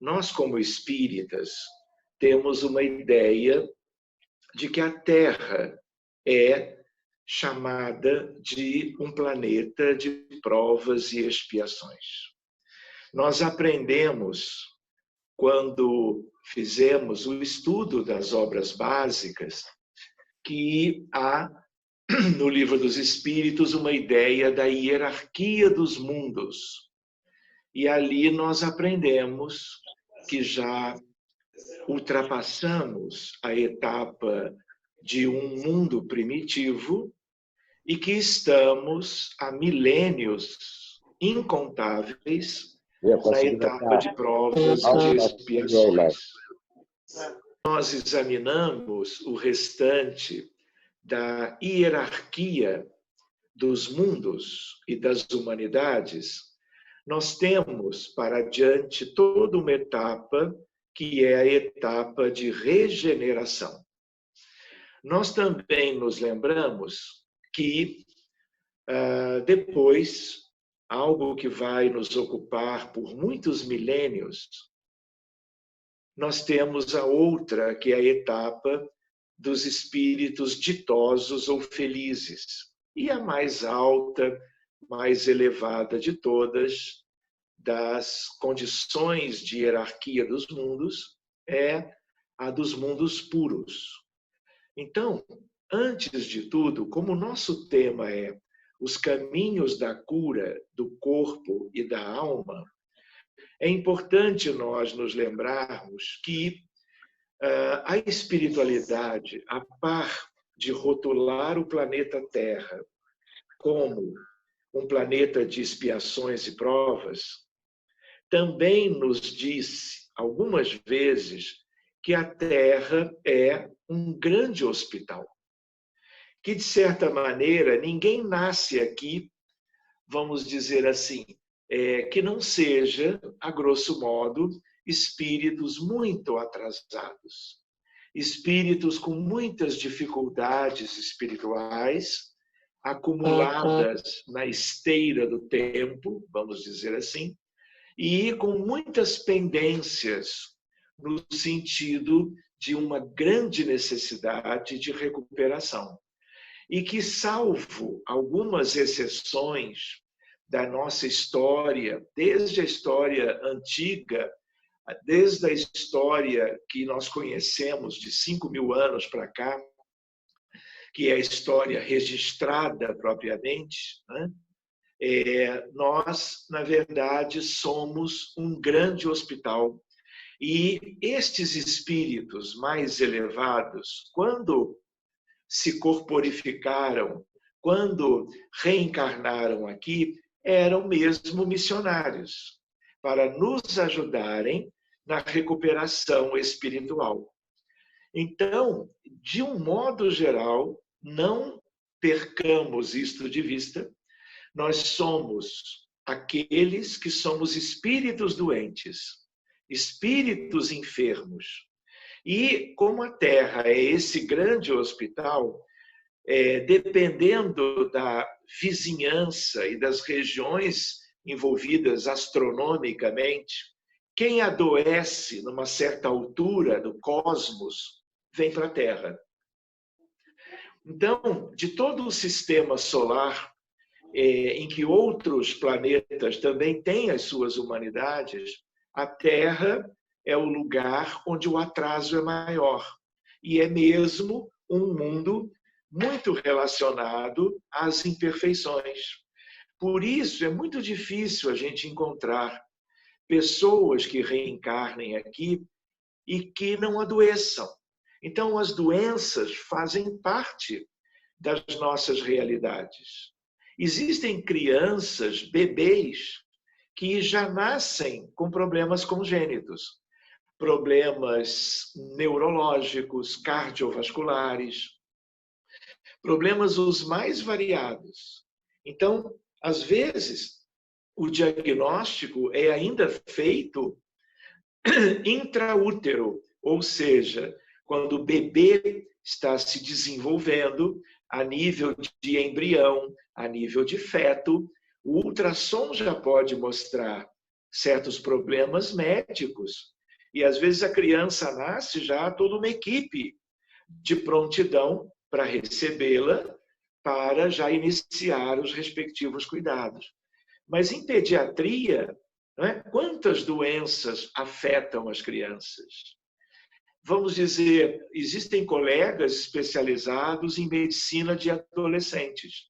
nós como espíritas temos uma ideia de que a Terra é chamada de um planeta de provas e expiações. Nós aprendemos, quando fizemos o estudo das obras básicas, que há no Livro dos Espíritos uma ideia da hierarquia dos mundos. E ali nós aprendemos que já ultrapassamos a etapa de um mundo primitivo e que estamos há milênios incontáveis na etapa de provas e de expiações. Nós examinamos o restante da hierarquia dos mundos e das humanidades. Nós temos para adiante toda uma etapa que é a etapa de regeneração. Nós também nos lembramos que depois, algo que vai nos ocupar por muitos milênios, nós temos a outra, que é a etapa dos espíritos ditosos ou felizes. E a mais alta, mais elevada de todas, das condições de hierarquia dos mundos, é a dos mundos puros. Então, antes de tudo, como o nosso tema é os caminhos da cura do corpo e da alma, é importante nós nos lembrarmos que a espiritualidade, a par de rotular o planeta Terra como um planeta de expiações e provas, também nos diz algumas vezes que a Terra é um grande hospital. Que, de certa maneira, ninguém nasce aqui, vamos dizer assim, que não seja, a grosso modo, espíritos muito atrasados, espíritos com muitas dificuldades espirituais, acumuladas na esteira do tempo, vamos dizer assim, e com muitas pendências no sentido de uma grande necessidade de recuperação. E que, salvo algumas exceções da nossa história, desde a história antiga, desde a história que nós conhecemos de 5.000 anos para cá, que é a história registrada propriamente, né? Nós, na verdade, somos um grande hospital. E estes espíritos mais elevados, quando se corporificaram, quando reencarnaram aqui, eram mesmo missionários, para nos ajudarem na recuperação espiritual. Então, de um modo geral, não percamos isto de vista, nós somos aqueles que somos espíritos doentes, espíritos enfermos. E como a Terra é esse grande hospital, dependendo da vizinhança e das regiões envolvidas astronomicamente, quem adoece numa certa altura do cosmos vem para a Terra. Então, de todo o sistema solar, em que outros planetas também têm as suas humanidades, a Terra é o lugar onde o atraso é maior. E é mesmo um mundo muito relacionado às imperfeições. Por isso, é muito difícil a gente encontrar pessoas que reencarnem aqui e que não adoeçam. Então, as doenças fazem parte das nossas realidades. Existem crianças, bebês, que já nascem com problemas congênitos, problemas neurológicos, cardiovasculares, problemas os mais variados. Então, às vezes, o diagnóstico é ainda feito intraútero, ou seja, quando o bebê está se desenvolvendo a nível de embrião, a nível de feto, o ultrassom já pode mostrar certos problemas médicos. E às vezes a criança nasce já toda uma equipe de prontidão para recebê-la, para já iniciar os respectivos cuidados. Mas em pediatria, quantas doenças afetam as crianças? Vamos dizer, existem colegas especializados em medicina de adolescentes,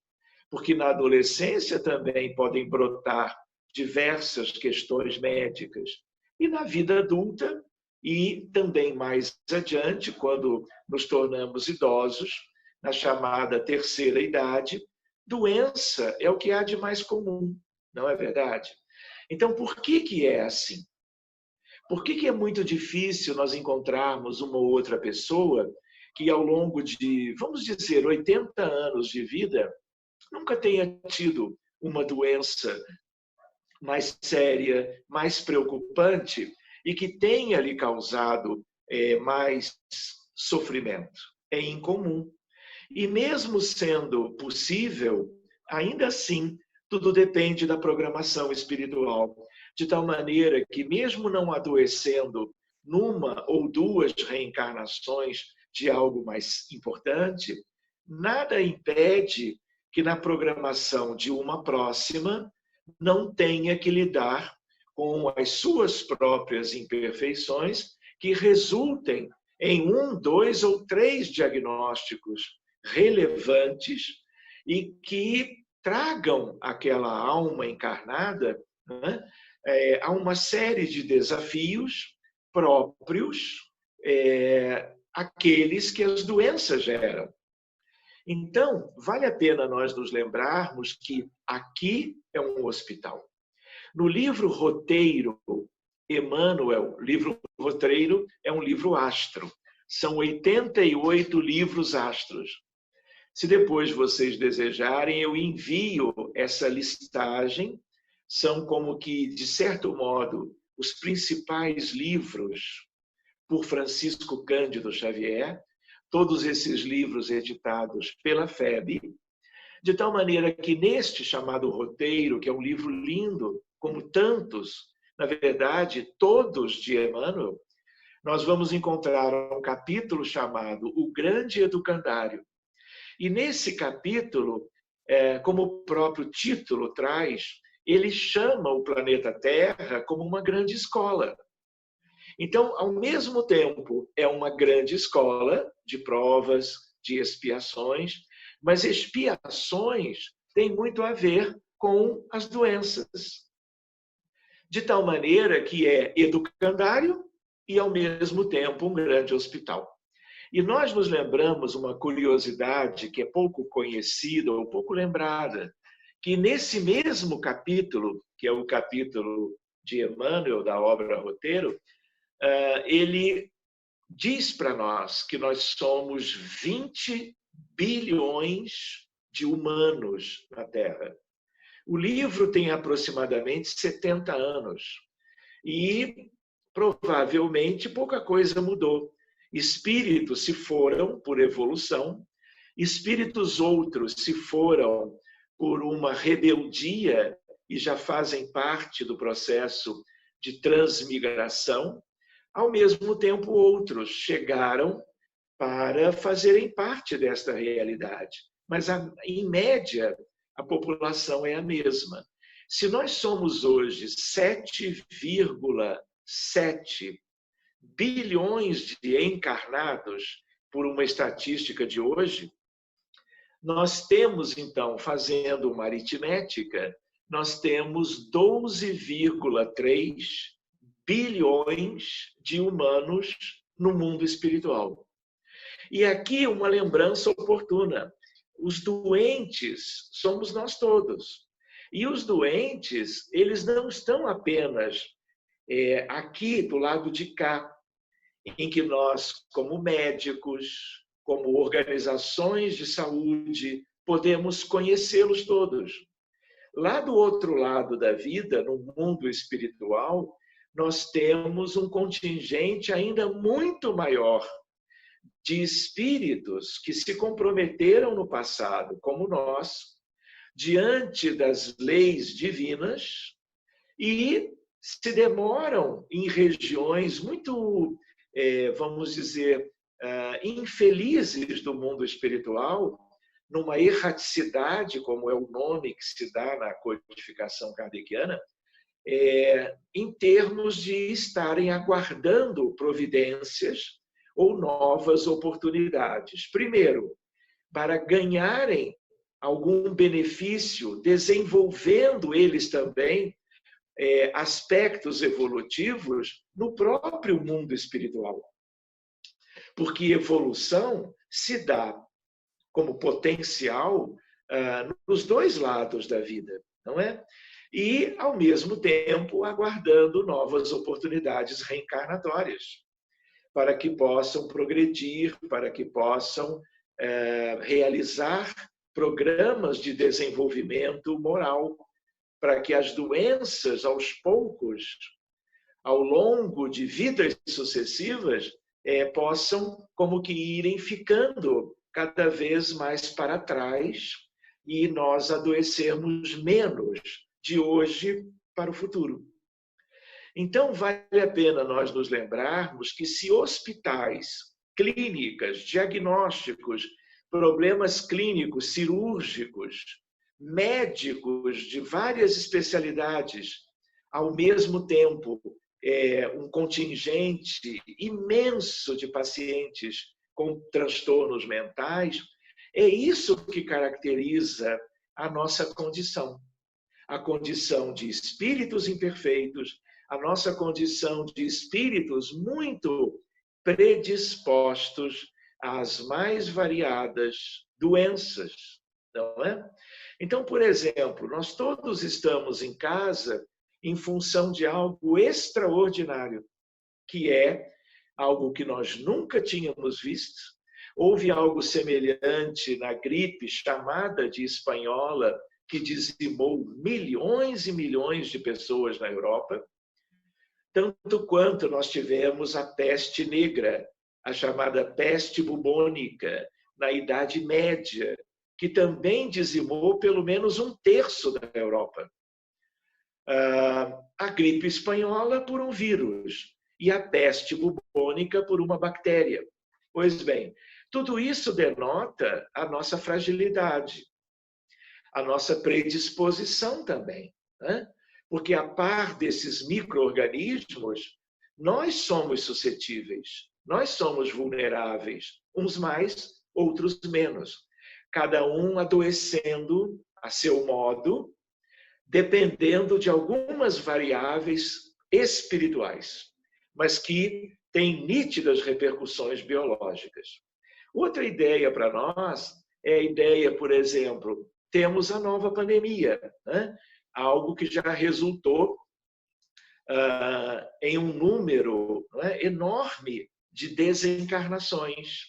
porque na adolescência também podem brotar diversas questões médicas. E na vida adulta, e também mais adiante, quando nos tornamos idosos, na chamada terceira idade, doença é o que há de mais comum, não é verdade? Então, por que é assim? Por que é muito difícil nós encontrarmos uma ou outra pessoa que, ao longo de, vamos dizer, 80 anos de vida, nunca tenha tido uma doença mais séria, mais preocupante e que tenha lhe causado mais sofrimento? É incomum. E mesmo sendo possível, ainda assim, tudo depende da programação espiritual, de tal maneira que, mesmo não adoecendo numa ou duas reencarnações de algo mais importante, nada impede que na programação de uma próxima não tenha que lidar com as suas próprias imperfeições que resultem em 1, 2 ou 3 diagnósticos relevantes e que tragam aquela alma encarnada, né, a uma série de desafios próprios, aqueles que as doenças geram. Então, vale a pena nós nos lembrarmos que aqui é um hospital. No livro Roteiro, Emmanuel, livro Roteiro é um livro astro. São 88 livros astros. Se depois vocês desejarem, eu envio essa listagem. São como que, de certo modo, os principais livros por Francisco Cândido Xavier, todos esses livros editados pela FEB, de tal maneira que neste chamado Roteiro, que é um livro lindo, como tantos, na verdade, todos de Emmanuel, nós vamos encontrar um capítulo chamado O Grande Educandário. E nesse capítulo, como o próprio título traz, ele chama o planeta Terra como uma grande escola. Então, ao mesmo tempo, é uma grande escola de provas, de expiações, mas expiações têm muito a ver com as doenças. De tal maneira que é educandário e, ao mesmo tempo, um grande hospital. E nós nos lembramos uma curiosidade que é pouco conhecida ou pouco lembrada, que nesse mesmo capítulo, que é o capítulo de Emmanuel, da obra Roteiro, ele diz para nós que nós somos 20 bilhões de humanos na Terra. O livro tem aproximadamente 70 anos e provavelmente pouca coisa mudou. Espíritos se foram por evolução, espíritos outros se foram por uma rebeldia e já fazem parte do processo de transmigração. Ao mesmo tempo, outros chegaram para fazerem parte desta realidade. Mas, em média, a população é a mesma. Se nós somos hoje 7,7 bilhões de encarnados, por uma estatística de hoje, nós temos, então, fazendo uma aritmética, nós temos 12,3 bilhões de humanos no mundo espiritual. E aqui uma lembrança oportuna. Os doentes somos nós todos. E os doentes, eles não estão apenas aqui do lado de cá, em que nós, como médicos, como organizações de saúde, podemos conhecê-los todos. Lá do outro lado da vida, no mundo espiritual, nós temos um contingente ainda muito maior de espíritos que se comprometeram no passado, como nós, diante das leis divinas e se demoram em regiões muito, vamos dizer, infelizes do mundo espiritual, numa erraticidade, como é o nome que se dá na codificação kardeciana, em termos de estarem aguardando providências ou novas oportunidades. Primeiro, para ganharem algum benefício, desenvolvendo eles também aspectos evolutivos no próprio mundo espiritual. Porque evolução se dá como potencial nos dois lados da vida, não é? E, ao mesmo tempo, aguardando novas oportunidades reencarnatórias, para que possam progredir, para que possam realizar programas de desenvolvimento moral, para que as doenças, aos poucos, ao longo de vidas sucessivas, possam como que irem ficando cada vez mais para trás e nós adoecermos menos de hoje para o futuro. Então, vale a pena nós nos lembrarmos que se hospitais, clínicas, diagnósticos, problemas clínicos, cirúrgicos, médicos de várias especialidades, ao mesmo tempo, um contingente imenso de pacientes com transtornos mentais, é isso que caracteriza a nossa condição. A condição de espíritos imperfeitos, a nossa condição de espíritos muito predispostos às mais variadas doenças, não é? Então, por exemplo, nós todos estamos em casa em função de algo extraordinário, que é algo que nós nunca tínhamos visto. Houve algo semelhante na gripe chamada de espanhola, que dizimou milhões e milhões de pessoas na Europa, tanto quanto nós tivemos a peste negra, a chamada peste bubônica, na Idade Média, que também dizimou pelo menos 1/3 da Europa. A gripe espanhola por um vírus e a peste bubônica por uma bactéria. Pois bem, tudo isso denota a nossa fragilidade, a nossa predisposição também, né? Porque a par desses micro-organismos, nós somos suscetíveis, nós somos vulneráveis, uns mais, outros menos. Cada um adoecendo a seu modo, dependendo de algumas variáveis espirituais, mas que têm nítidas repercussões biológicas. Outra ideia para nós é a ideia, por exemplo, temos a nova pandemia, né? Algo que já resultou em um número, né, enorme de desencarnações,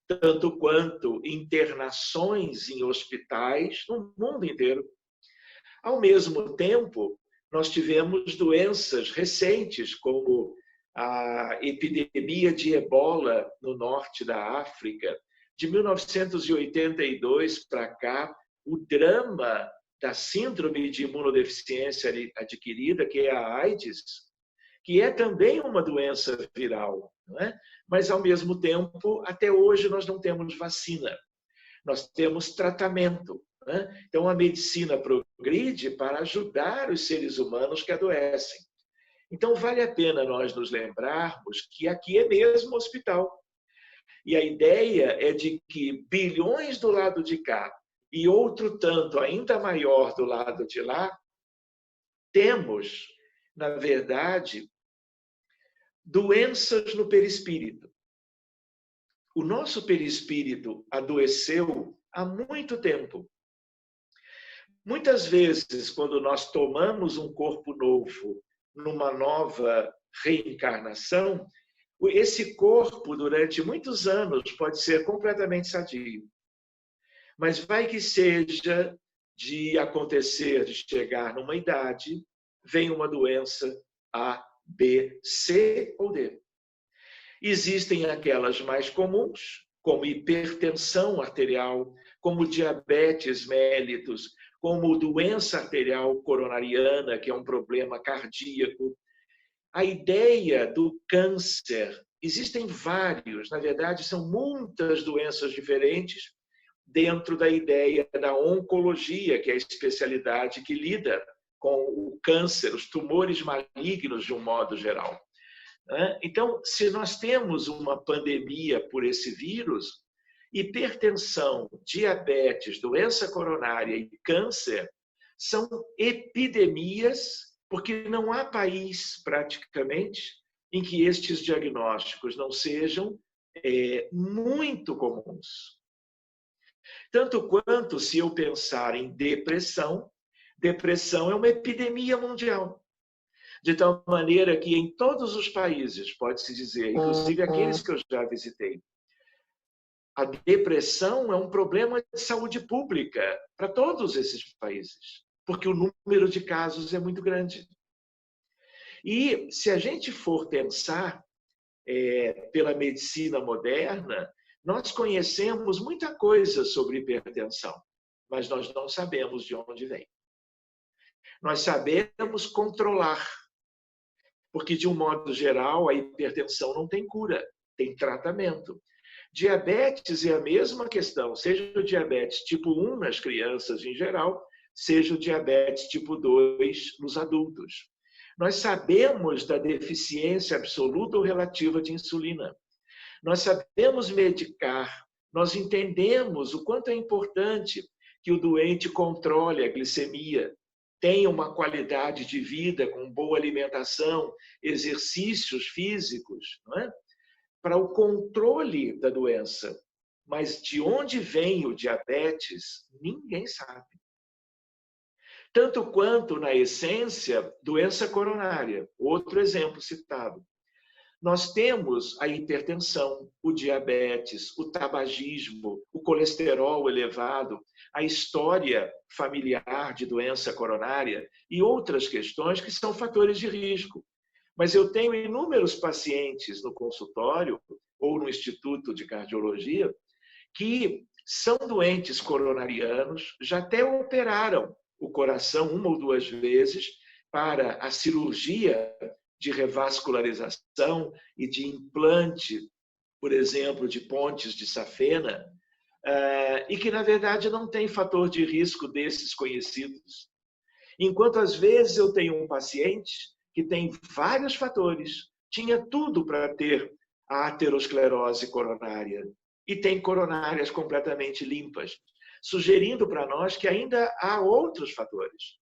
tanto quanto internações em hospitais no mundo inteiro. Ao mesmo tempo, nós tivemos doenças recentes, como a epidemia de ebola no norte da África. De 1982 para cá, o drama da síndrome de imunodeficiência adquirida, que é a AIDS, que é também uma doença viral, não é? Mas, ao mesmo tempo, até hoje nós não temos vacina, nós temos tratamento. Né? Então, a medicina progride para ajudar os seres humanos que adoecem. Então, vale a pena nós nos lembrarmos que aqui é mesmo hospital. E a ideia é de que bilhões do lado de cá e outro tanto ainda maior do lado de lá, temos, na verdade, doenças no perispírito. O nosso perispírito adoeceu há muito tempo. Muitas vezes, quando nós tomamos um corpo novo, numa nova reencarnação, esse corpo, durante muitos anos, pode ser completamente sadio. Mas vai que seja de acontecer, de chegar numa idade, vem uma doença A, B, C ou D. Existem aquelas mais comuns, como hipertensão arterial, como diabetes mellitus, como doença arterial coronariana, que é um problema cardíaco. A ideia do câncer, existem vários, na verdade, são muitas doenças diferentes dentro da ideia da oncologia, que é a especialidade que lida com o câncer, os tumores malignos de um modo geral. Então, se nós temos uma pandemia por esse vírus, hipertensão, diabetes, doença coronária e câncer são epidemias, porque não há país, praticamente, em que estes diagnósticos não sejam muito comuns. Tanto quanto, se eu pensar em depressão, depressão é uma epidemia mundial. De tal maneira que em todos os países, pode-se dizer, inclusive aqueles que eu já visitei, a depressão é um problema de saúde pública para todos esses países, porque o número de casos é muito grande. E se a gente for pensar pela medicina moderna, nós conhecemos muita coisa sobre hipertensão, mas nós não sabemos de onde vem. Nós sabemos controlar, porque, de um modo geral, a hipertensão não tem cura, tem tratamento. Diabetes é a mesma questão, seja o diabetes tipo 1 nas crianças em geral, seja o diabetes tipo 2 nos adultos. Nós sabemos da deficiência absoluta ou relativa de insulina. Nós sabemos medicar, nós entendemos o quanto é importante que o doente controle a glicemia, tenha uma qualidade de vida com boa alimentação, exercícios físicos, não é? Para o controle da doença. Mas de onde vem o diabetes, ninguém sabe. Tanto quanto, na essência, doença coronária, outro exemplo citado. Nós temos a hipertensão, o diabetes, o tabagismo, o colesterol elevado, a história familiar de doença coronária e outras questões que são fatores de risco. Mas eu tenho inúmeros pacientes no consultório ou no Instituto de Cardiologia que são doentes coronarianos, já até operaram o coração 1 ou 2 vezes para a cirurgia de revascularização e de implante, por exemplo, de pontes de safena, e que, na verdade, não tem fator de risco desses conhecidos. Enquanto, às vezes, eu tenho um paciente que tem vários fatores, tinha tudo para ter a aterosclerose coronária e tem coronárias completamente limpas, sugerindo para nós que ainda há outros fatores.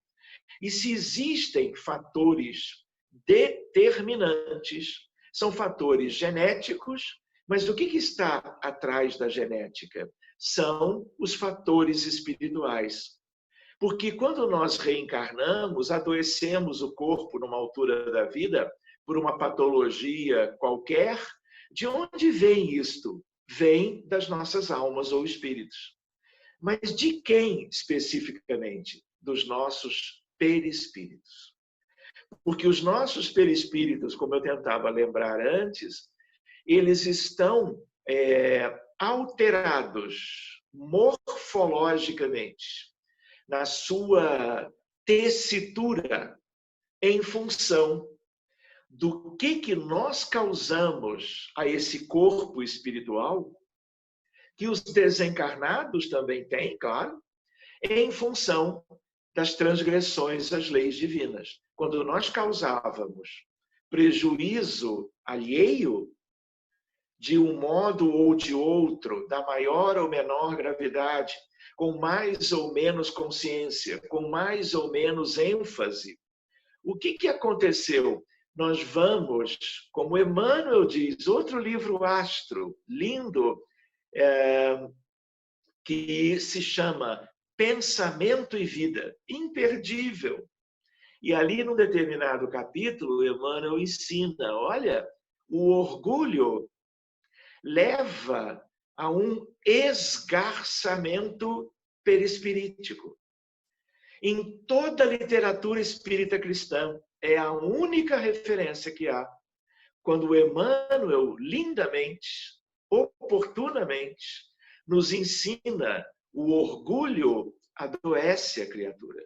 E se existem fatores determinantes, são fatores genéticos, mas o que está atrás da genética? São os fatores espirituais. Porque quando nós reencarnamos, adoecemos o corpo numa altura da vida por uma patologia qualquer. De onde vem isto? Vem das nossas almas ou espíritos. Mas de quem especificamente? Dos nossos perispíritos. Porque os nossos perispíritos, como eu tentava lembrar antes, eles estão alterados morfologicamente na sua tessitura em função do que nós causamos a esse corpo espiritual, que os desencarnados também têm, claro, em função das transgressões às leis divinas. Quando nós causávamos prejuízo alheio, de um modo ou de outro, da maior ou menor gravidade, com mais ou menos consciência, com mais ou menos ênfase, o que aconteceu? Nós vamos, como Emmanuel diz, outro livro astro, lindo, que se chama Pensamento e Vida, imperdível. E ali, num determinado capítulo, Emmanuel ensina, olha, o orgulho leva a um esgarçamento perispirítico. Em toda a literatura espírita cristã, é a única referência que há quando Emmanuel, lindamente, oportunamente, nos ensina o orgulho adoece a criatura.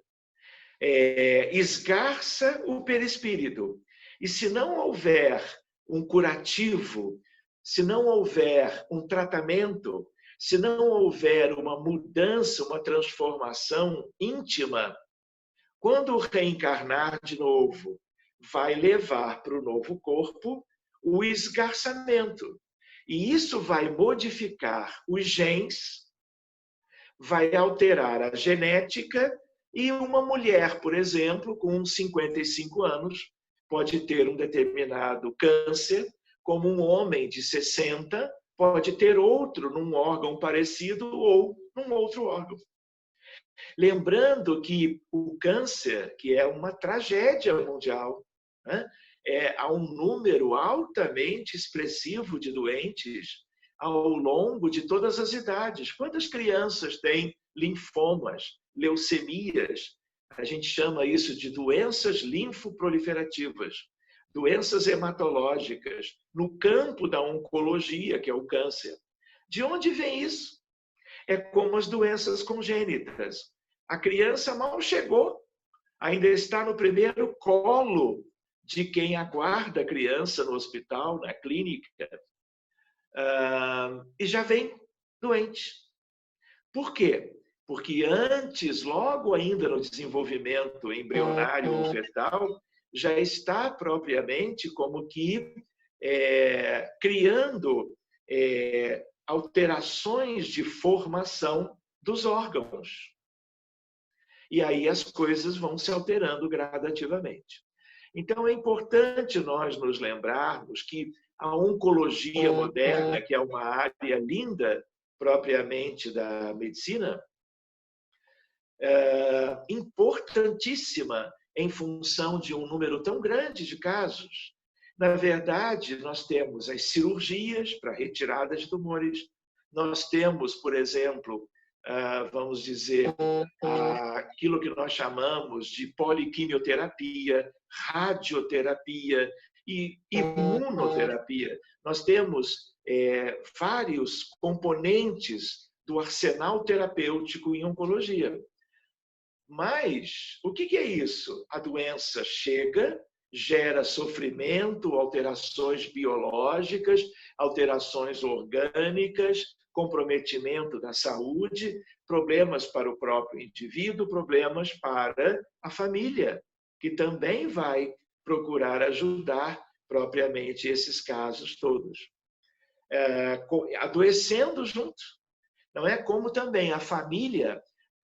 Esgarça o perispírito. E se não houver um curativo, se não houver um tratamento, se não houver uma mudança, uma transformação íntima, quando reencarnar de novo, vai levar para o novo corpo o esgarçamento. E isso vai modificar os genes, vai alterar a genética, e uma mulher, por exemplo, com 55 anos, pode ter um determinado câncer, como um homem de 60 pode ter outro num órgão parecido ou num outro órgão. Lembrando que o câncer, que é uma tragédia mundial, né? Há um número altamente expressivo de doentes ao longo de todas as idades. Quantas crianças têm linfomas, leucemias? A gente chama isso de doenças linfoproliferativas, doenças hematológicas, no campo da oncologia, que é o câncer. De onde vem isso? É como as doenças congênitas. A criança mal chegou, ainda está no primeiro colo de quem aguarda a criança no hospital, na clínica, e já vem doente. Por quê? Porque antes, logo ainda no desenvolvimento embrionário ou fetal, já está propriamente como que criando alterações de formação dos órgãos. E aí as coisas vão se alterando gradativamente. Então, é importante nós nos lembrarmos que a oncologia moderna, que é uma área linda propriamente da medicina, importantíssima em função de um número tão grande de casos. Na verdade, nós temos as cirurgias para retirada de tumores, nós temos, por exemplo, vamos dizer, aquilo que nós chamamos de poliquimioterapia, radioterapia e imunoterapia. Nós temos vários componentes do arsenal terapêutico em oncologia. Mas o que é isso? A doença chega, gera sofrimento, alterações biológicas, alterações orgânicas, comprometimento da saúde, problemas para o próprio indivíduo, problemas para a família, que também vai procurar ajudar propriamente esses casos todos. Adoecendo junto. Não é como também a família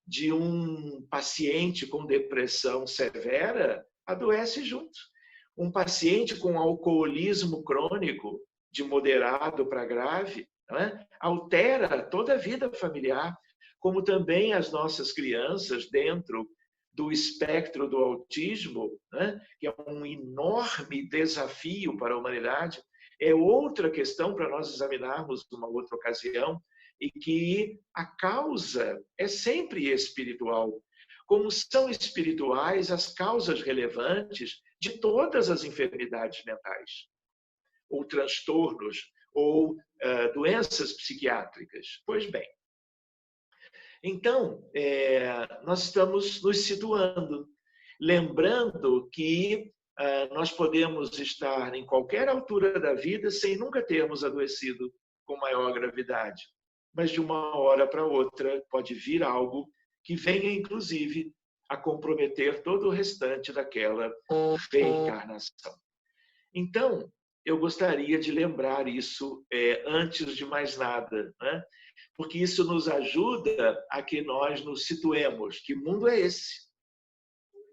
de um paciente com depressão severa adoece junto. Um paciente com alcoolismo crônico, de moderado para grave, não é? Altera toda a vida familiar, como também as nossas crianças dentro do espectro do autismo, né? Que é um enorme desafio para a humanidade. É outra questão para nós examinarmos numa outra ocasião, e que a causa é sempre espiritual. Como são espirituais as causas relevantes de todas as enfermidades mentais, ou transtornos, ou doenças psiquiátricas. Pois bem, então, nós estamos nos situando, lembrando que nós podemos estar em qualquer altura da vida sem nunca termos adoecido com maior gravidade. Mas de uma hora para outra pode vir algo que venha, inclusive, a comprometer todo o restante daquela reencarnação. Então, eu gostaria de lembrar isso antes de mais nada, né? Porque isso nos ajuda a que nós nos situemos. Que mundo é esse?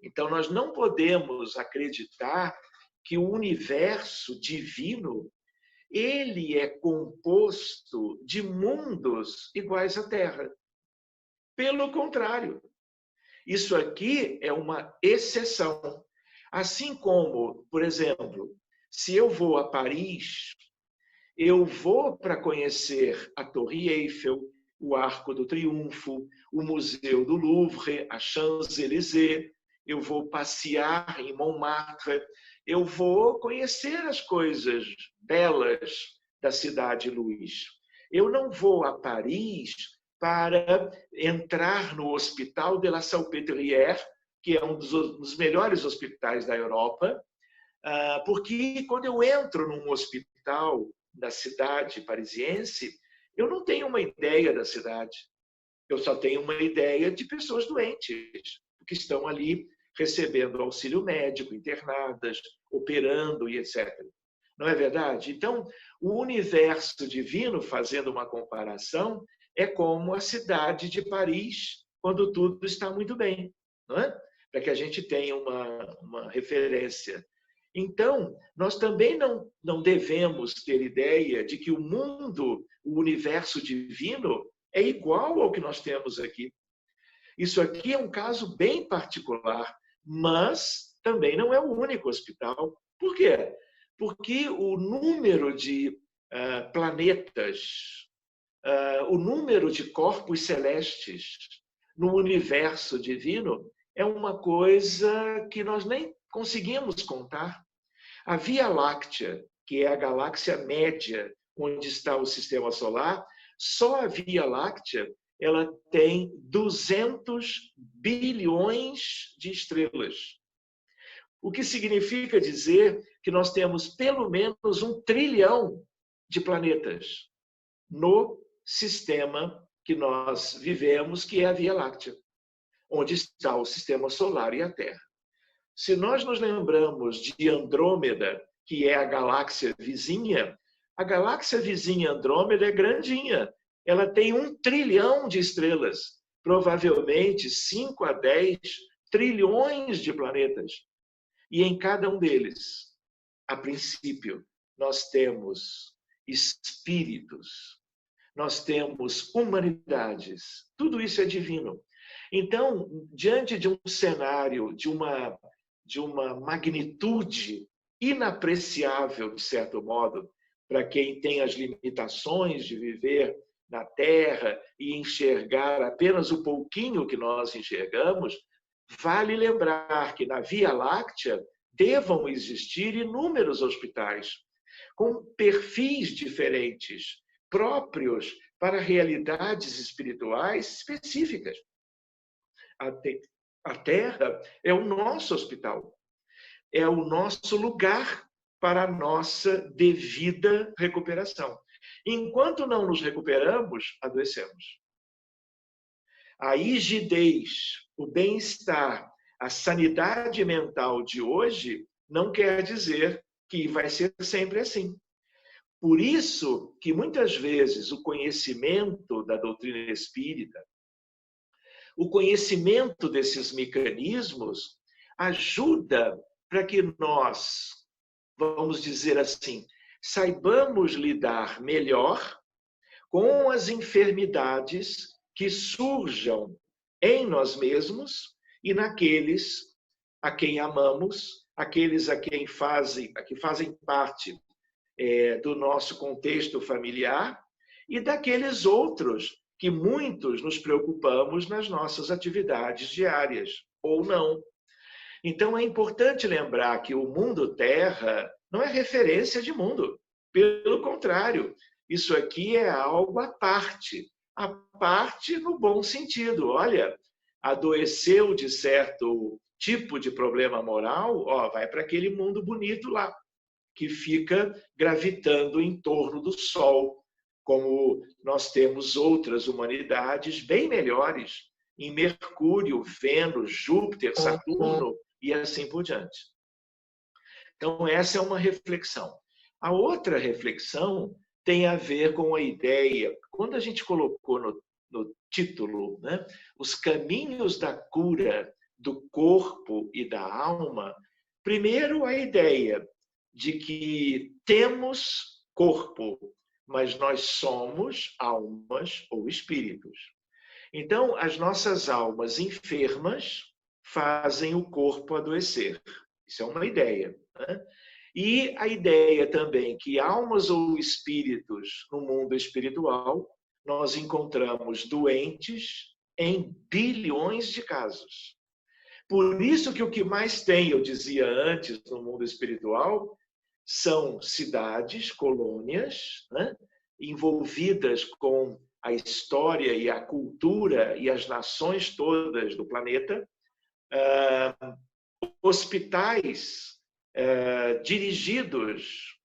Então, nós não podemos acreditar que o universo divino ele é composto de mundos iguais à Terra. Pelo contrário, isso aqui é uma exceção. Assim como, por exemplo, se eu vou a Paris, eu vou para conhecer a Torre Eiffel, o Arco do Triunfo, o Museu do Louvre, a Champs-Élysées, eu vou passear em Montmartre, eu vou conhecer as coisas belas da Cidade Luz. Eu não vou a Paris para entrar no Hospital de la Salpêtrière, que é um dos melhores hospitais da Europa, porque quando eu entro num hospital da cidade parisiense, eu não tenho uma ideia da cidade. Eu só tenho uma ideia de pessoas doentes, que estão ali recebendo auxílio médico, internadas, operando e etc. Não é verdade? Então, o universo divino, fazendo uma comparação, é como a cidade de Paris, quando tudo está muito bem, não é? Para que a gente tenha uma referência. Então, nós também não devemos ter ideia de que o mundo, o universo divino, é igual ao que nós temos aqui. Isso aqui é um caso bem particular, mas também não é o único hospital. Por quê? Porque o número de planetas, o número de corpos celestes no universo divino é uma coisa que nós nem conseguimos contar. A Via Láctea, que é a galáxia média onde está o sistema solar, só a Via Láctea ela tem 200 bilhões de estrelas. O que significa dizer que nós temos pelo menos 1 trilhão de planetas no sistema que nós vivemos, que é a Via Láctea, onde está o sistema solar e a Terra. Se nós nos lembramos de Andrômeda, que é a galáxia vizinha Andrômeda é grandinha. Ela tem 1 trilhão de estrelas, provavelmente 5 a 10 trilhões de planetas. E em cada um deles, a princípio, nós temos espíritos, nós temos humanidades. Tudo isso é divino. Então, diante de um cenário, de uma magnitude inapreciável, de certo modo, para quem tem as limitações de viver na Terra e enxergar apenas o pouquinho que nós enxergamos, vale lembrar que na Via Láctea devam existir inúmeros hospitais com perfis diferentes, próprios para realidades espirituais específicas. A Terra é o nosso hospital, é o nosso lugar para a nossa devida recuperação. Enquanto não nos recuperamos, adoecemos. A rigidez, o bem-estar, a sanidade mental de hoje não quer dizer que vai ser sempre assim. Por isso que muitas vezes o conhecimento da doutrina espírita, o conhecimento desses mecanismos ajuda para que nós, vamos dizer assim, saibamos lidar melhor com as enfermidades que surjam em nós mesmos e naqueles a quem amamos, aqueles a quem que fazem parte do nosso contexto familiar e daqueles outros que muitos nos preocupamos nas nossas atividades diárias, ou não. Então, é importante lembrar que o mundo Terra não é referência de mundo. Pelo contrário, isso aqui é algo à parte. À parte no bom sentido. Olha, adoeceu de certo tipo de problema moral, vai para aquele mundo bonito lá, que fica gravitando em torno do Sol, como nós temos outras humanidades bem melhores em Mercúrio, Vênus, Júpiter, Saturno e assim por diante. Então, essa é uma reflexão. A outra reflexão tem a ver com a ideia, quando a gente colocou no título, né, os caminhos da cura do corpo e da alma, primeiro a ideia de que temos corpo, mas nós somos almas ou espíritos. Então, as nossas almas enfermas fazem o corpo adoecer. Isso é uma ideia, né? E a ideia também que almas ou espíritos no mundo espiritual, nós encontramos doentes em bilhões de casos. Por isso que o que mais tem, eu dizia antes, no mundo espiritual, são cidades, colônias, né, envolvidas com a história e a cultura e as nações todas do planeta, hospitais dirigidos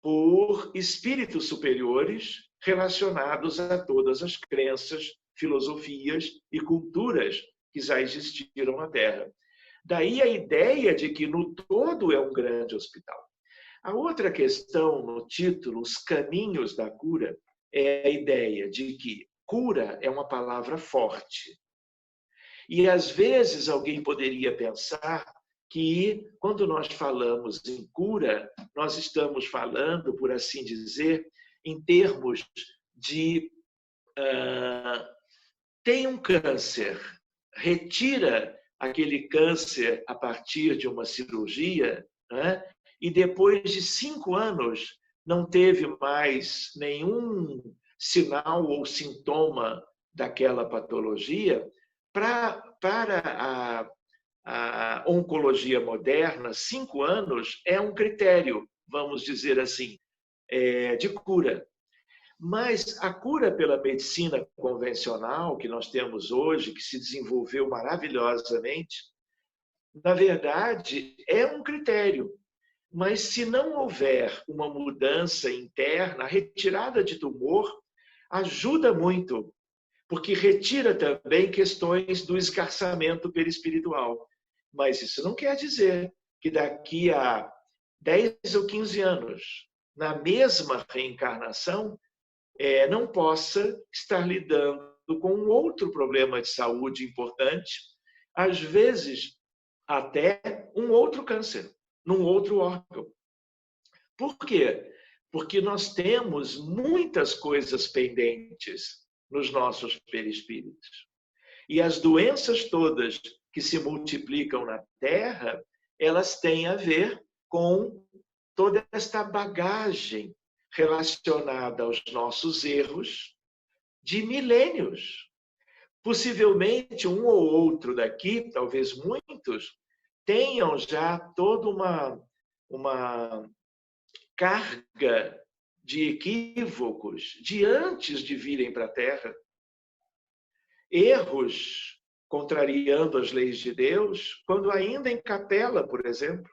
por espíritos superiores relacionados a todas as crenças, filosofias e culturas que já existiram na Terra. Daí a ideia de que no todo é um grande hospital. A outra questão no título, Os Caminhos da Cura, é a ideia de que cura é uma palavra forte. E às vezes alguém poderia pensar que quando nós falamos em cura, nós estamos falando, por assim dizer, em termos de tem um câncer, retira aquele câncer a partir de uma cirurgia, né? E depois de 5 anos não teve mais nenhum sinal ou sintoma daquela patologia. Para a oncologia moderna, 5 anos é um critério, vamos dizer assim, de cura. Mas a cura pela medicina convencional que nós temos hoje, que se desenvolveu maravilhosamente, na verdade, é um critério. Mas se não houver uma mudança interna, a retirada de tumor ajuda muito, porque retira também questões do esgarçamento perispiritual. Mas isso não quer dizer que daqui a 10 ou 15 anos, na mesma reencarnação, não possa estar lidando com um outro problema de saúde importante, às vezes até um outro câncer, num outro órgão. Por quê? Porque nós temos muitas coisas pendentes nos nossos perispíritos. E as doenças todas que se multiplicam na Terra, elas têm a ver com toda esta bagagem relacionada aos nossos erros de milênios. Possivelmente um ou outro daqui, talvez muitos, tenham já toda uma carga de equívocos de antes de virem para a Terra. Erros contrariando as leis de Deus, quando ainda em capela, por exemplo.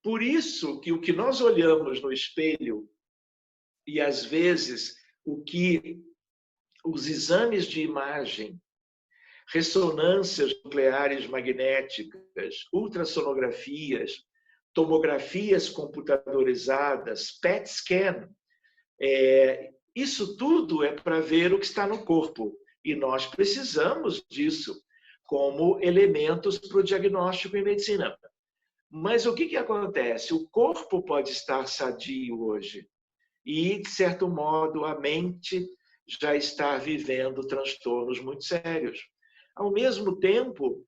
Por isso que o que nós olhamos no espelho e às vezes o que os exames de imagem, ressonâncias nucleares magnéticas, ultrassonografias, tomografias computadorizadas, PET scan, isso tudo é para ver o que está no corpo. E nós precisamos disso como elementos para o diagnóstico em medicina. Mas o que acontece? O corpo pode estar sadio hoje e, de certo modo, a mente já está vivendo transtornos muito sérios. Ao mesmo tempo,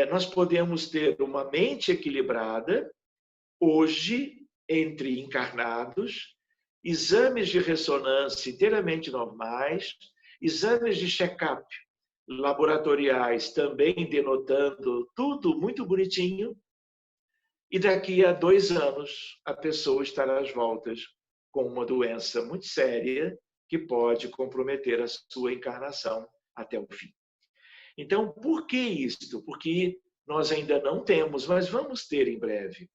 nós podemos ter uma mente equilibrada, hoje, entre encarnados, exames de ressonância inteiramente normais, exames de check-up laboratoriais também denotando tudo muito bonitinho, e daqui a 2 anos a pessoa estará às voltas com uma doença muito séria que pode comprometer a sua encarnação até o fim. Então, por que isto? Porque nós ainda não temos, mas vamos ter em breve,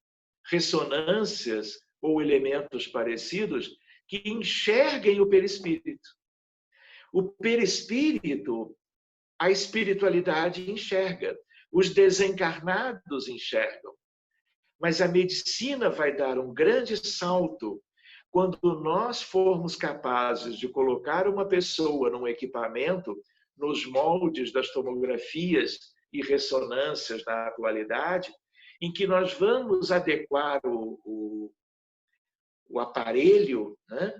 ressonâncias ou elementos parecidos que enxerguem o perispírito. O perispírito, a espiritualidade enxerga, os desencarnados enxergam. Mas a medicina vai dar um grande salto quando nós formos capazes de colocar uma pessoa num equipamento nos moldes das tomografias e ressonâncias da atualidade, em que nós vamos adequar o aparelho, né?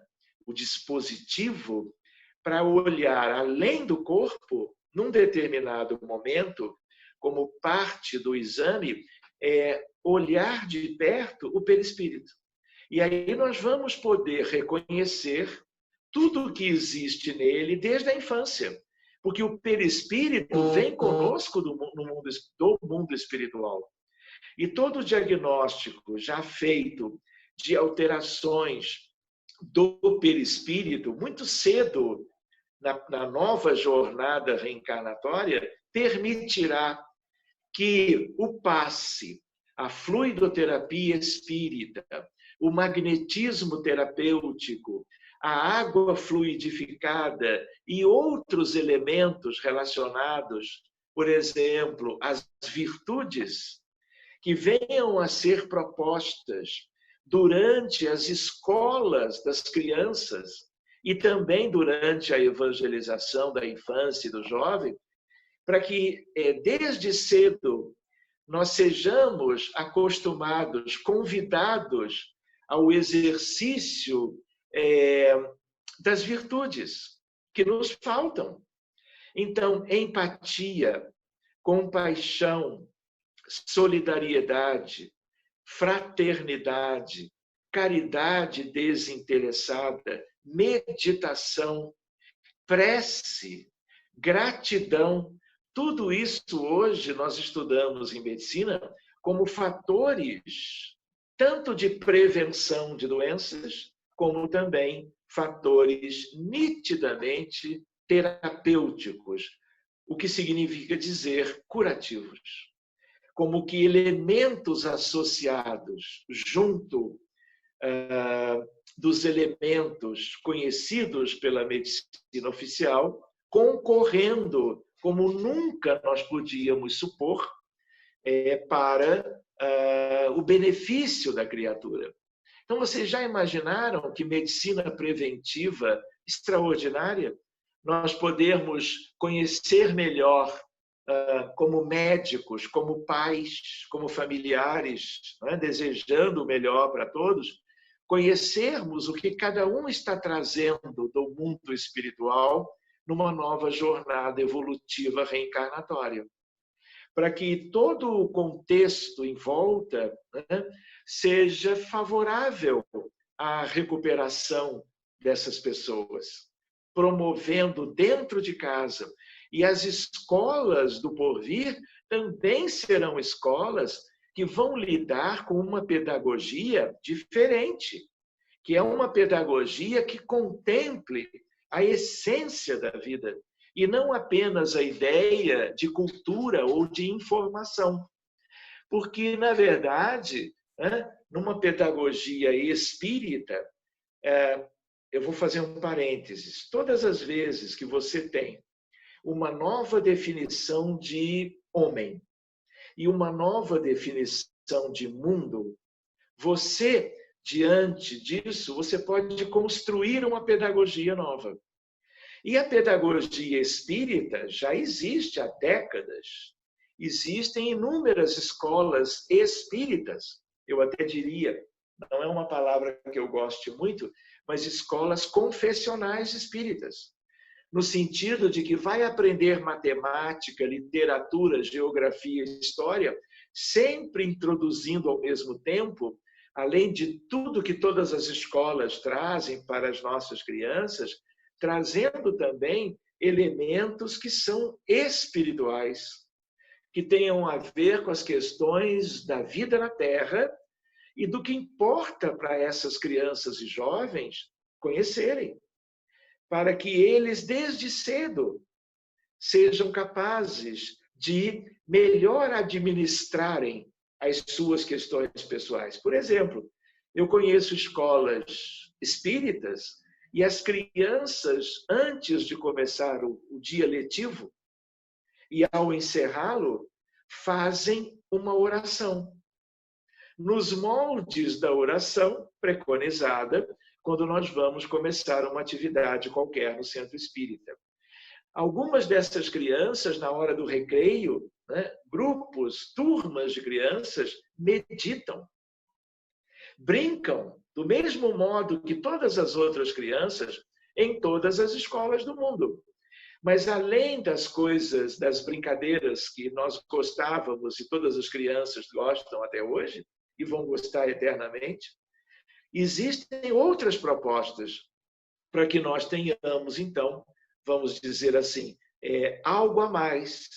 O dispositivo, para olhar além do corpo, num determinado momento, como parte do exame, olhar de perto o perispírito. E aí nós vamos poder reconhecer tudo o que existe nele desde a infância. Porque o perispírito vem conosco do mundo espiritual. E todo o diagnóstico já feito de alterações do perispírito, muito cedo na nova jornada reencarnatória, permitirá que o passe, a fluidoterapia espírita, o magnetismo terapêutico, a água fluidificada e outros elementos relacionados, por exemplo, às virtudes, que venham a ser propostas durante as escolas das crianças e também durante a evangelização da infância e do jovem, para que desde cedo nós sejamos acostumados, convidados ao exercício das virtudes que nos faltam. Então, empatia, compaixão, solidariedade, fraternidade, caridade desinteressada, meditação, prece, gratidão, tudo isso hoje nós estudamos em medicina como fatores tanto de prevenção de doenças, como também fatores nitidamente terapêuticos, o que significa dizer curativos. Como que elementos associados junto dos elementos conhecidos pela medicina oficial, concorrendo como nunca nós podíamos supor para o benefício da criatura. Então, vocês já imaginaram que medicina preventiva extraordinária? Nós podermos conhecer melhor como médicos, como pais, como familiares, desejando o melhor para todos, conhecermos o que cada um está trazendo do mundo espiritual numa nova jornada evolutiva reencarnatória. Para que todo o contexto em volta seja favorável à recuperação dessas pessoas, promovendo dentro de casa. E as escolas do porvir também serão escolas que vão lidar com uma pedagogia diferente, que é uma pedagogia que contemple a essência da vida, e não apenas a ideia de cultura ou de informação. Porque, na verdade, numa pedagogia espírita, eu vou fazer um parênteses, todas as vezes que você tem uma nova definição de homem e uma nova definição de mundo, você, diante disso, você pode construir uma pedagogia nova. E a pedagogia espírita já existe há décadas. Existem inúmeras escolas espíritas, eu até diria, não é uma palavra que eu goste muito, mas escolas confessionais espíritas, no sentido de que vai aprender matemática, literatura, geografia e história, sempre introduzindo ao mesmo tempo, além de tudo que todas as escolas trazem para as nossas crianças, trazendo também elementos que são espirituais, que tenham a ver com as questões da vida na Terra e do que importa para essas crianças e jovens conhecerem, para que eles, desde cedo, sejam capazes de melhor administrarem as suas questões pessoais. Por exemplo, eu conheço escolas espíritas e as crianças, antes de começar o dia letivo, e ao encerrá-lo, fazem uma oração. Nos moldes da oração preconizada, quando nós vamos começar uma atividade qualquer no centro espírita. Algumas dessas crianças, na hora do recreio, grupos, turmas de crianças, meditam. Brincam do mesmo modo que todas as outras crianças em todas as escolas do mundo. Mas além das coisas, das brincadeiras que nós gostávamos e todas as crianças gostam até hoje e vão gostar eternamente, existem outras propostas para que nós tenhamos, então, vamos dizer assim, algo a mais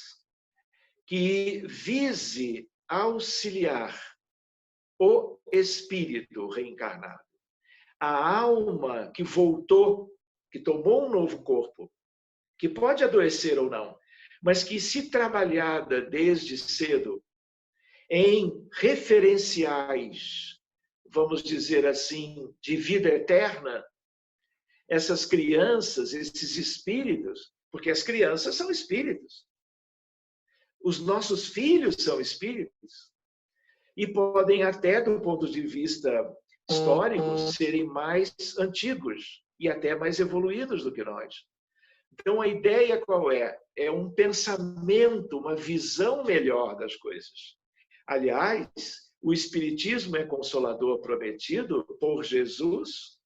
que vise auxiliar o espírito reencarnado a alma que voltou, que tomou um novo corpo, que pode adoecer ou não, mas que, se trabalhada desde cedo em referenciais, vamos dizer assim, de vida eterna, essas crianças, esses espíritos, porque as crianças são espíritos, os nossos filhos são espíritos, e podem até, do ponto de vista histórico, serem mais antigos e até mais evoluídos do que nós. Então, a ideia qual é? É um pensamento, uma visão melhor das coisas. Aliás, o Espiritismo é consolador prometido por Jesus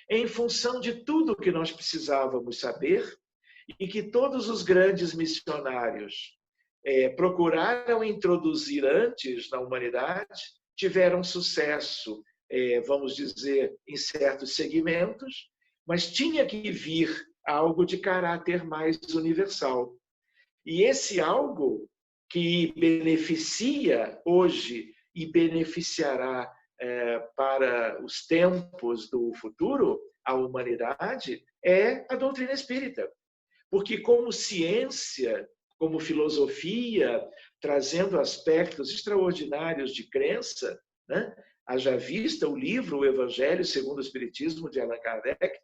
em função de tudo que nós precisávamos saber e que todos os grandes missionários procuraram introduzir antes na humanidade, tiveram sucesso, vamos dizer, em certos segmentos, mas tinha que vir algo de caráter mais universal. E esse algo que beneficia hoje e beneficiará para os tempos do futuro a humanidade é a doutrina espírita. Porque como ciência, como filosofia, trazendo aspectos extraordinários de crença, né? Haja vista o livro O Evangelho segundo o Espiritismo, de Allan Kardec,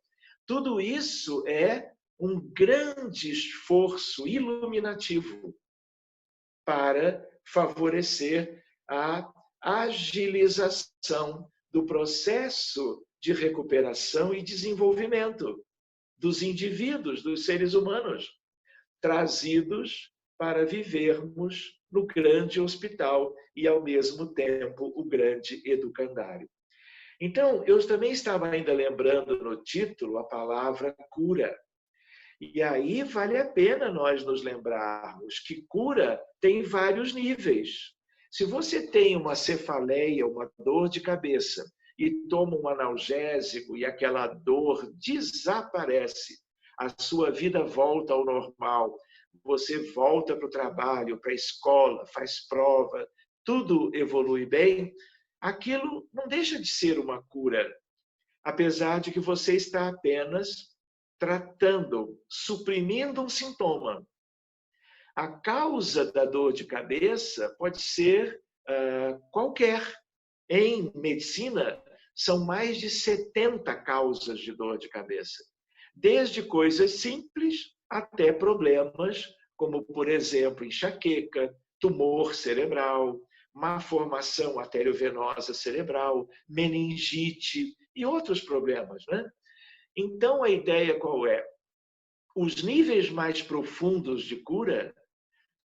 tudo isso é um grande esforço iluminativo para favorecer a agilização do processo de recuperação e desenvolvimento dos indivíduos, dos seres humanos, trazidos para vivermos no grande hospital e, ao mesmo tempo, o grande educandário. Então, eu também estava ainda lembrando no título a palavra cura. E aí vale a pena nós nos lembrarmos que cura tem vários níveis. Se você tem uma cefaleia, uma dor de cabeça, e toma um analgésico e aquela dor desaparece, a sua vida volta ao normal, você volta para o trabalho, para a escola, faz prova, tudo evolui bem, aquilo não deixa de ser uma cura, apesar de que você está apenas tratando, suprimindo um sintoma. A causa da dor de cabeça pode ser qualquer. Em medicina, são mais de 70 causas de dor de cabeça. Desde coisas simples até problemas, como, por exemplo, enxaqueca, tumor cerebral, má formação arteriovenosa cerebral, meningite e outros problemas, né? Então, a ideia qual é? Os níveis mais profundos de cura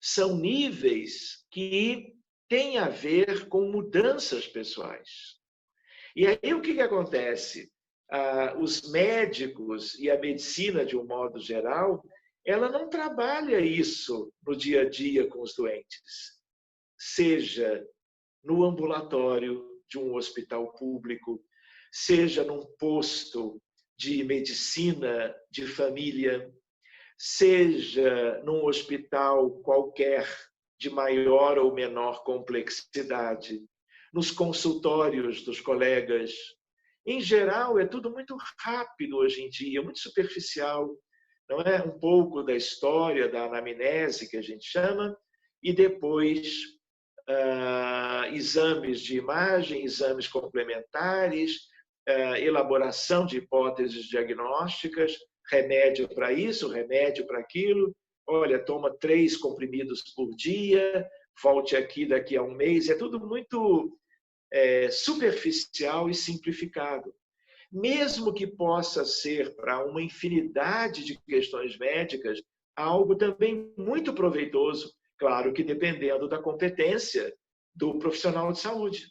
são níveis que têm a ver com mudanças pessoais. E aí o que acontece? Os médicos e a medicina, de um modo geral, ela não trabalha isso no dia a dia com os doentes. Seja no ambulatório de um hospital público, seja num posto de medicina de família, seja num hospital qualquer de maior ou menor complexidade, nos consultórios dos colegas. Em geral, é tudo muito rápido hoje em dia, muito superficial. Não é? Um pouco da história, da anamnese, que a gente chama, e depois exames de imagem, exames complementares, elaboração de hipóteses diagnósticas, remédio para isso, remédio para aquilo. Olha, toma 3 comprimidos por dia, volte aqui daqui a um mês. É tudo muito superficial e simplificado. Mesmo que possa ser, para uma infinidade de questões médicas, algo também muito proveitoso, claro que dependendo da competência do profissional de saúde,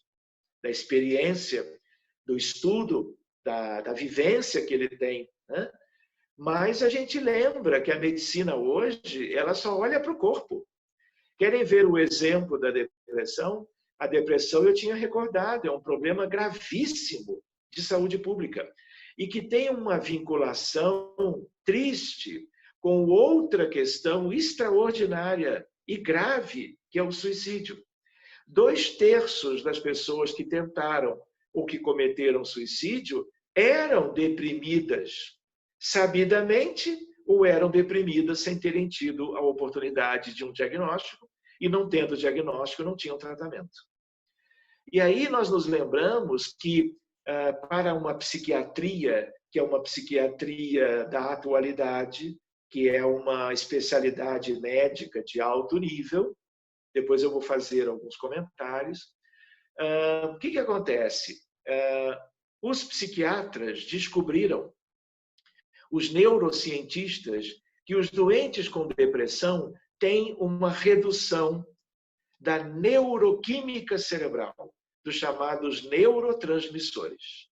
da experiência, do estudo, da vivência que ele tem, né? Mas a gente lembra que a medicina hoje, ela só olha para o corpo. Querem ver o exemplo da depressão? A depressão, eu tinha recordado, é um problema gravíssimo de saúde pública e que tem uma vinculação triste com outra questão extraordinária e grave, que é o suicídio. 2/3 das pessoas que tentaram ou que cometeram suicídio eram deprimidas sabidamente ou eram deprimidas sem terem tido a oportunidade de um diagnóstico, e não tendo diagnóstico, não tinham tratamento. E aí nós nos lembramos que, para uma psiquiatria, que é uma psiquiatria da atualidade, que é uma especialidade médica de alto nível, depois eu vou fazer alguns comentários, o que acontece? Os psiquiatras descobriram, os neurocientistas, que os doentes com depressão têm uma redução da neuroquímica cerebral, dos chamados neurotransmissores.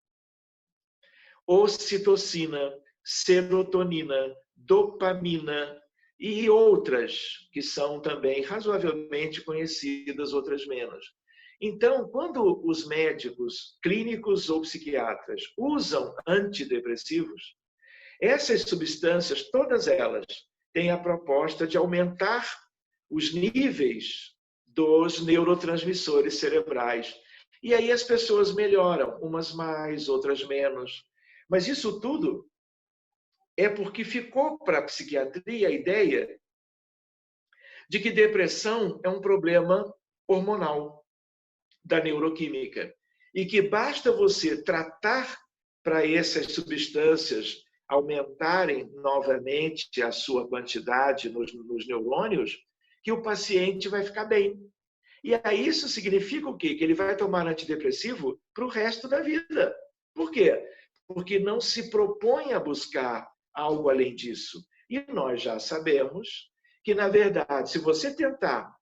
Ocitocina, serotonina, dopamina e outras que são também razoavelmente conhecidas, outras menos. Então, quando os médicos clínicos ou psiquiatras usam antidepressivos, essas substâncias, todas elas, têm a proposta de aumentar os níveis dos neurotransmissores cerebrais. E aí as pessoas melhoram, umas mais, outras menos. Mas isso tudo é porque ficou para a psiquiatria a ideia de que depressão é um problema hormonal da neuroquímica e que basta você tratar para essas substâncias aumentarem novamente a sua quantidade nos neurônios, que o paciente vai ficar bem. E aí isso significa o quê? Que ele vai tomar antidepressivo para o resto da vida. Por quê? Porque não se propõe a buscar algo além disso. E nós já sabemos que, na verdade, se você tentar,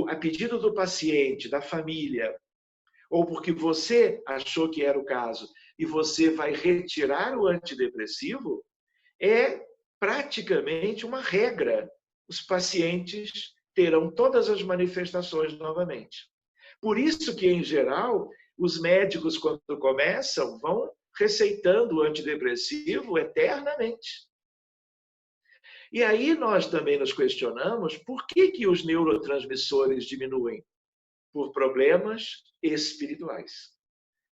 a pedido do paciente, da família, ou porque você achou que era o caso, e você vai retirar o antidepressivo, é praticamente uma regra. Os pacientes terão todas as manifestações novamente. Por isso que, em geral, os médicos, quando começam, vão receitando o antidepressivo eternamente. E aí nós também nos questionamos por que os neurotransmissores diminuem? Por problemas espirituais.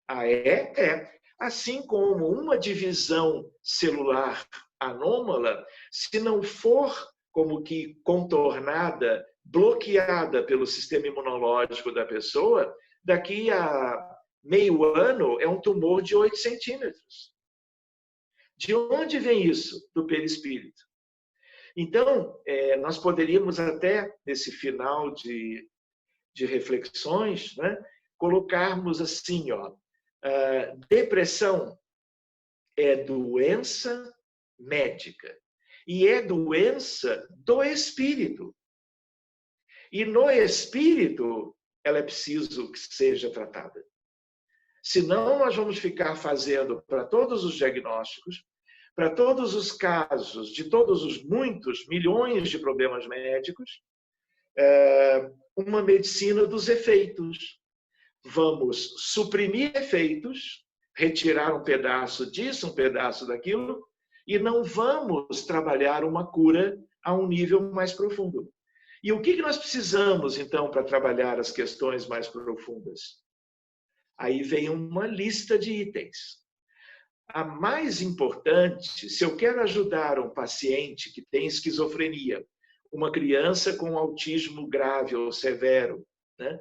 É. Assim como uma divisão celular anômala, se não for como que contornada, bloqueada pelo sistema imunológico da pessoa, daqui a meio ano é um tumor de 8 centímetros. De onde vem isso? Do perispírito. Então, nós poderíamos até, nesse final de reflexões, né, colocarmos assim, depressão é doença médica e é doença do espírito. E no espírito ela é preciso que seja tratada. Senão nós vamos ficar fazendo para todos os diagnósticos, para todos os casos, de todos os muitos, milhões de problemas médicos, uma medicina dos efeitos. Vamos suprimir efeitos, retirar um pedaço disso, um pedaço daquilo, e não vamos trabalhar uma cura a um nível mais profundo. E o que nós precisamos, então, para trabalhar as questões mais profundas? Aí vem uma lista de itens. A mais importante, se eu quero ajudar um paciente que tem esquizofrenia, uma criança com autismo grave ou severo, né?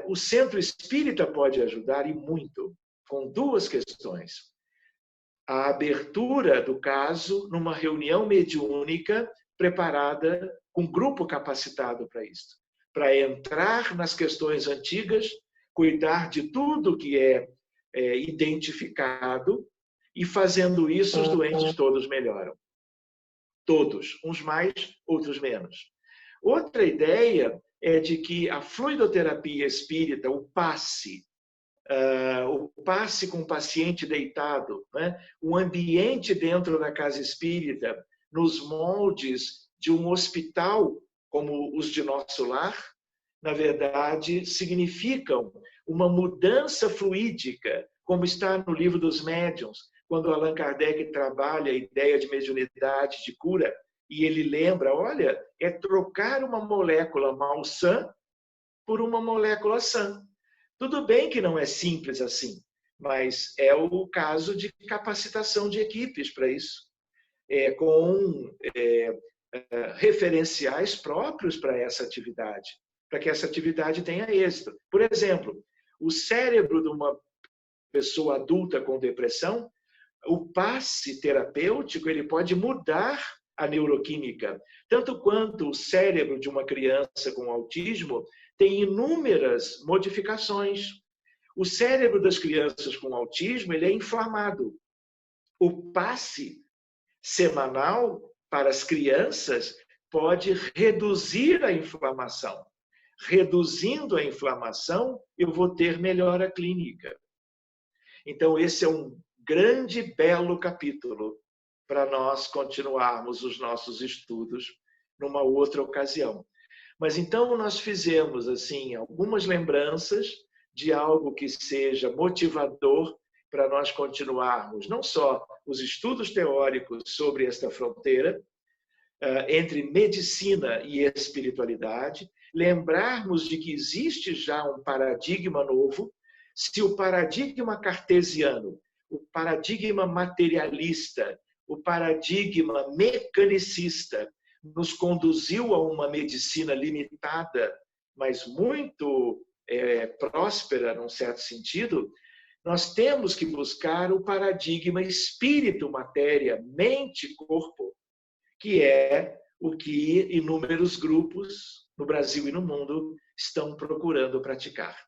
O centro espírita pode ajudar e muito, com duas questões. A abertura do caso numa reunião mediúnica preparada com um grupo capacitado para isso. Para entrar nas questões antigas, cuidar de tudo que é identificado e fazendo isso os doentes todos melhoram. Todos, uns mais, outros menos. Outra ideia é de que a fluidoterapia espírita, o passe com o paciente deitado, né? O ambiente dentro da casa espírita, nos moldes de um hospital como os de nosso lar, na verdade, significam uma mudança fluídica, como está no livro dos médiuns, quando Allan Kardec trabalha a ideia de mediunidade, de cura, e ele lembra, olha, é trocar uma molécula malsã por uma molécula sã. Tudo bem que não é simples assim, mas é o caso de capacitação de equipes para isso, com referenciais próprios para essa atividade, para que essa atividade tenha êxito. Por exemplo, o cérebro de uma pessoa adulta com depressão, o passe terapêutico ele pode mudar a neuroquímica, tanto quanto o cérebro de uma criança com autismo tem inúmeras modificações. O cérebro das crianças com autismo ele é inflamado. O passe semanal para as crianças pode reduzir a inflamação. Reduzindo a inflamação, eu vou ter melhora clínica. Então, esse é um grande, belo capítulo para nós continuarmos os nossos estudos numa outra ocasião. Mas então nós fizemos assim algumas lembranças de algo que seja motivador para nós continuarmos não só os estudos teóricos sobre esta fronteira entre medicina e espiritualidade, lembrarmos de que existe já um paradigma novo. Se o paradigma cartesiano, o paradigma materialista, o paradigma mecanicista nos conduziu a uma medicina limitada, mas muito próspera, num certo sentido, nós temos que buscar o paradigma espírito, matéria, mente, corpo, que é o que inúmeros grupos no Brasil e no mundo estão procurando praticar.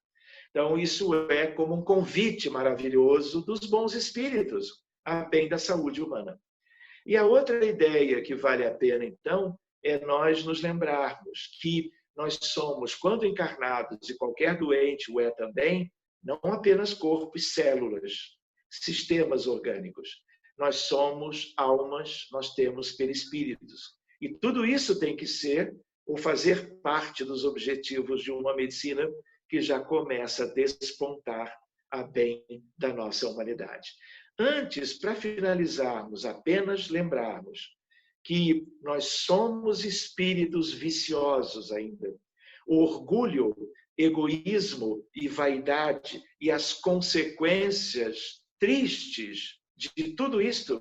Então, isso é como um convite maravilhoso dos bons espíritos a bem da saúde humana. E a outra ideia que vale a pena, então, é nós nos lembrarmos que nós somos, quando encarnados, e qualquer doente o é também, não apenas corpo e células, sistemas orgânicos. Nós somos almas, nós temos perispíritos. E tudo isso tem que ser ou fazer parte dos objetivos de uma medicina que já começa a despontar a bem da nossa humanidade. Antes, para finalizarmos, apenas lembrarmos que nós somos espíritos viciosos ainda. O orgulho, egoísmo e vaidade e as consequências tristes de tudo isto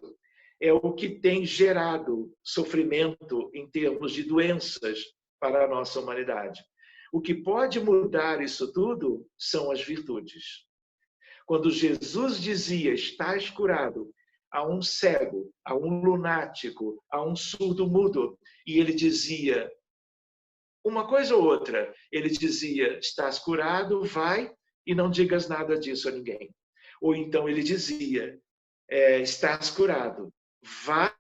é o que tem gerado sofrimento em termos de doenças para a nossa humanidade. O que pode mudar isso tudo são as virtudes. Quando Jesus dizia, estás curado, a um cego, a um lunático, a um surdo-mudo, e ele dizia uma coisa ou outra, ele dizia, estás curado, vai e não digas nada disso a ninguém. Ou então ele dizia, estás curado, vá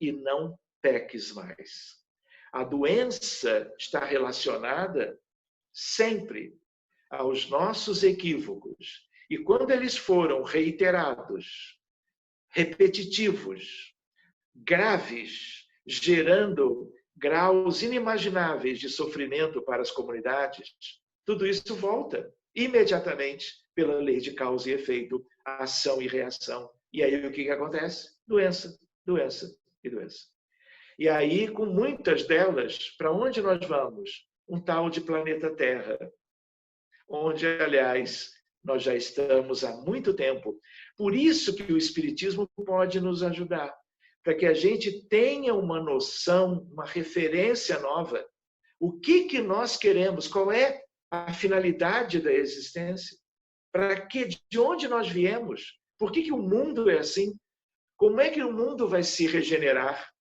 e não peques mais. A doença está relacionada sempre aos nossos equívocos. E quando eles foram reiterados, repetitivos, graves, gerando graus inimagináveis de sofrimento para as comunidades, tudo isso volta imediatamente pela lei de causa e efeito, ação e reação. E aí o que acontece? Doença, doença e doença. E aí, com muitas delas, para onde nós vamos? Um tal de planeta Terra, onde, aliás, nós já estamos há muito tempo. Por isso que o Espiritismo pode nos ajudar, para que a gente tenha uma noção, uma referência nova. O que nós queremos? Qual é a finalidade da existência? Para que, de onde nós viemos? Por que o mundo é assim? Como é que o mundo vai se regenerar?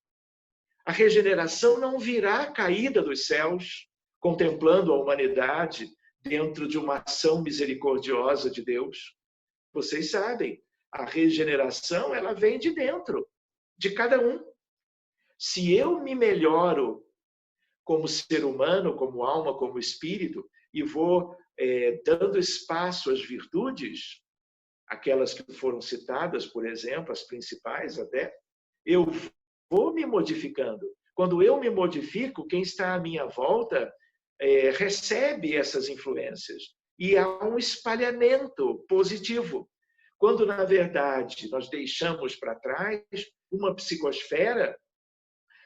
A regeneração não virá caída dos céus, contemplando a humanidade dentro de uma ação misericordiosa de Deus. Vocês sabem, a regeneração ela vem de dentro, de cada um. Se eu me melhoro como ser humano, como alma, como espírito, e vou dando espaço às virtudes, aquelas que foram citadas, por exemplo, as principais até, eu vou me modificando. Quando eu me modifico, quem está à minha volta recebe essas influências. E há um espalhamento positivo. Quando, na verdade, nós deixamos para trás uma psicosfera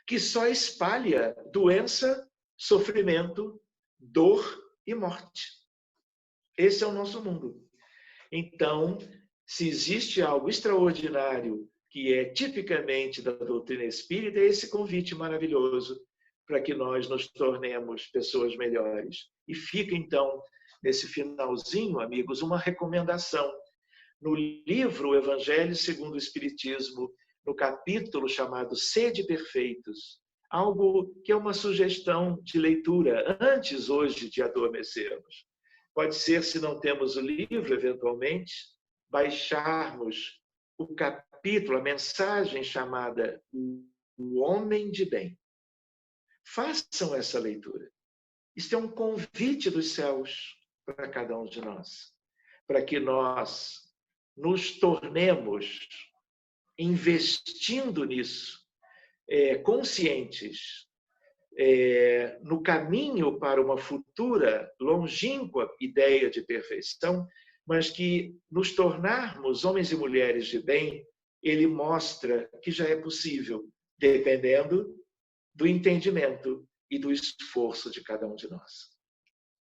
que só espalha doença, sofrimento, dor e morte. Esse é o nosso mundo. Então, se existe algo extraordinário que é tipicamente da doutrina espírita, é esse convite maravilhoso para que nós nos tornemos pessoas melhores. E fica, então, nesse finalzinho, amigos, uma recomendação. No livro O Evangelho segundo o Espiritismo, no capítulo chamado Sede Perfeitos, algo que é uma sugestão de leitura antes hoje de adormecermos. Pode ser, se não temos o livro, eventualmente, baixarmos o capítulo, a mensagem chamada O Homem de Bem. Façam essa leitura. Isto é um convite dos céus para cada um de nós, para que nós nos tornemos, investindo nisso, conscientes, no caminho para uma futura longínqua ideia de perfeição, mas que nos tornarmos homens e mulheres de bem, ele mostra que já é possível, dependendo do entendimento e do esforço de cada um de nós.